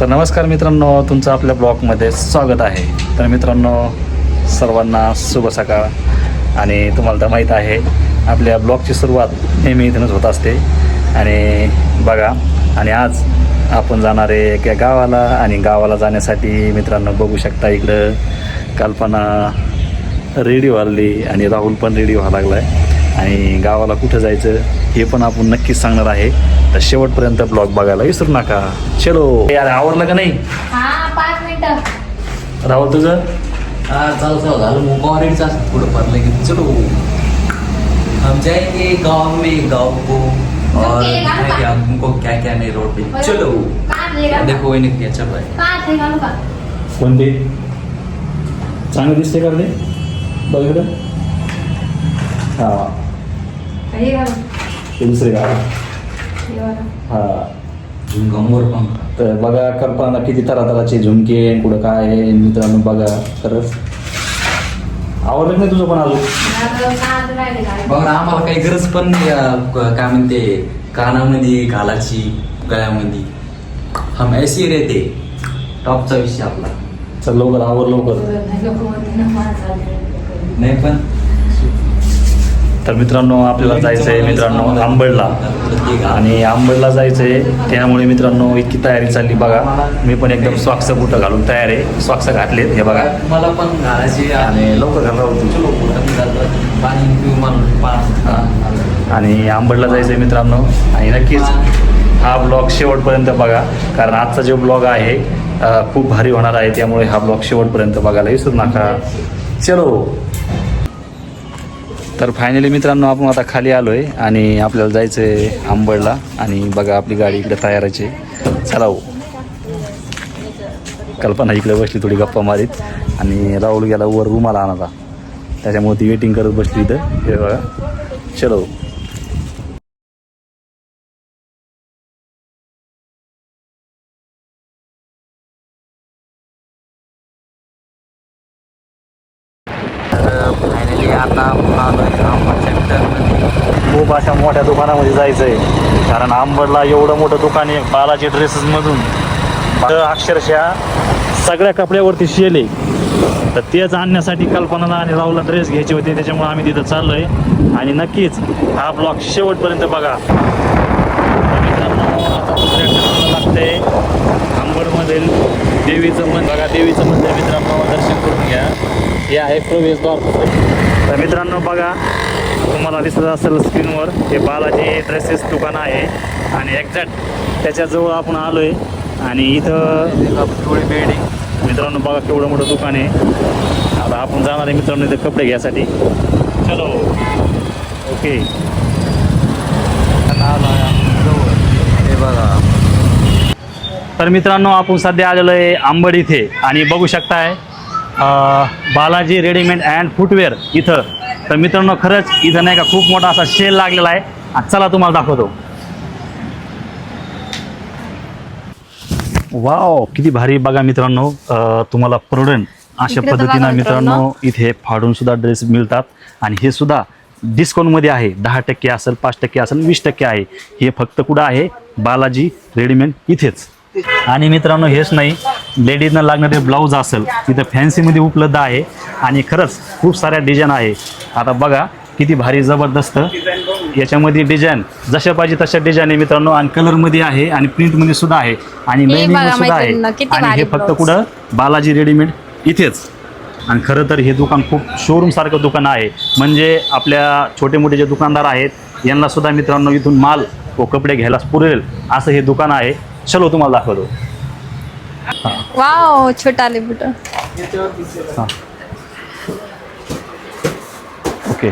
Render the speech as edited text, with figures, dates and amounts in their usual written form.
तर नमस्कार मित्रांनो, तुमचं आपल्या ब्लॉगमध्ये स्वागत आहे. तर मित्रांनो, सर्वांना शुभ सकाळ. आणि तुम्हाला तर माहीत आहे आपल्या ब्लॉगची सुरुवात नेहमी इथूनच होत असते. आणि बघा, आणि आज आपण जाणार आहे एका गावाला. आणि गावाला जाण्यासाठी मित्रांनो बघू शकता, इकडं कल्पना रेडी व्हायली आणि राहुल पण रेडी व्हायला लागला आहे. आणि गावाला कुठं जायचं हे पण आपण नक्कीच सांगणार आहे. तर शेवटपर्यंत ब्लॉग बघायला विसरू नका. चलो यार, आवडलं का नाही? हाँ 5 मिनट. राहुल तुझं? हाँ चलो झालं मग ऑलरेडी जास्त पुढं पडलं की चलो हम जाएंगे गाँव में गाँव को और दिखाएंगे हमको क्या क्या नहीं रोड पे. चलो देखो वही निकल चल रहा है. कहाँ थे गालू का? कोणते चांगलं दिसते का ते? बघ इकडं. हां, ये गालू. ते दुसरे गाव. ये वाला. हां, गंगोर पण तर बघा कल्पना किती तरातराचे झुमके कुठं काय आहे मित्रांनो. बघा खरंच आवडलं नाही तुझं पण अजून? आता कहाँ से लाए गाड़ी? बघा आम्हाला काही गरज पण नाही काय म्हणते कानामध्ये घालाची गळ्यामध्ये. हम ऐसे रहते. टॉपचा विषय आपला. चल लवकर आवर लवकर. नाही पण तर मित्रांनो आपल्याला जायचं आहे मित्रांनो आंबडला. आणि आंबडला जायचं आहे, त्यामुळे मित्रांनो इतकी तयारी चालली बघा. मी पण एकदम सॉक्स बुटं घालून तयार आहे. सॉक्स घातलेत हे बघा. मला पण घालायची आणि लवकर घालणार होतो. चलो पाणी पिऊ म्हणून आणि आंबडला जायचं आहे मित्रांनो. आणि नक्कीच हा ब्लॉग शेवटपर्यंत बघा, कारण आजचा जो ब्लॉग आहे खूप भारी होणार आहे. त्यामुळे हा ब्लॉग शेवटपर्यंत बघायला विसरू नका. चलो. तर फायनली मित्रांनो आपण आता खाली आलो आहे आणि आपल्याला जायचं आहे आंबडला. आणि बघा आपली गाडी इकडे तयारच आहे. चला हो. कल्पना इकडे बसली थोडी गप्पा मारीत. आणि राहुल गेला वर रूमाला आणायला, त्याच्यामुळे ती वेटिंग करत बसली इथं. हे बघा. चलो. फायनली आता खूप अशा मोठ्या दुकानामध्ये जायचं आहे, कारण आंबडला एवढं मोठं दुकान आहे बालाजी ड्रेसेसमधून. अक्षरशः सगळ्या कपड्यावरती शेल आहे. तर तेच आणण्यासाठी कल्पनाला आणि राहुलला ड्रेस घ्यायचे होते, त्याच्यामुळे आम्ही तिथं चाललो आहे. आणि नक्कीच हा ब्लॉग शेवटपर्यंत बघा. तर मित्रांनो आता दुसऱ्या ठिकाणाला लागतंय आंबडमधील देवीचं मंदिर. बघा देवीचं मंदिर मित्रांनो, दर्शन करून घ्या. हे आहे प्रवेशद्वार. तर मित्रांनो बघा, तुम्हाला दिसत असेल स्क्रीनवर हे बालाजी ड्रेसेस दुकान आहे. आणि एक्झॅक्ट त्याच्याजवळ आपण आलो आहे. आणि इथं थोडी बिल्डिंग मित्रांनो बघा केवढं मोठं दुकान आहे. आता आपण जाणार आहे मित्रांनो इथं कपडे घ्यायसाठी. चलो. ओके. हे बघा. तर मित्रांनो आपण सध्या आलेलो आहे आंबड इथे. आणि बघू शकताय बालाजी रेडीमेड अँड फुटवेअर इथं. तर मित्रांनो खरंच इथं नाही का खूप मोठा असा सेल लागलेला आहे. चला तुम्हाला दाखवतो. वाव, किती भारी बघा मित्रांनो. तुम्हाला परवडेल अशा पद्धतीनं मित्रांनो इथे फाडून सुद्धा ड्रेस मिळतात. आणि हे सुद्धा डिस्काउंटमध्ये आहे. 10% असेल, 5% असेल, 20% आहे. हे फक्त कुठं आहे? बालाजी रेडीमेड इथेच. आणि मित्रांनो हेच नाही, लेडीजना लागणारे ब्लाऊज असेल तिथं फॅन्सीमध्ये उपलब्ध आहे. आणि खरंच खूप साऱ्या डिझाईन आहे. आता बघा किती भारी जबरदस्त याच्यामध्ये डिझाईन जशा पाहिजे तशा डिझाईन आहे मित्रांनो. आणि कलरमध्ये आहे आणि प्रिंटमध्ये सुद्धा आहे आणि लाईनिंगमध्ये सुद्धा आहे. आणि हे फक्त कुठं? बालाजी रेडीमेड इथेच. आणि खरं तर हे दुकान खूप शोरूमसारखं दुकान आहे. म्हणजे आपल्या छोटे मोठे जे दुकानदार आहेत यांना सुद्धा मित्रांनो इथून माल व कपडे घ्यायला पुरेल असं हे दुकान आहे. चलो तुम्हाला दाखवतो. वाव, छोटा लिबुट. हां, ओके.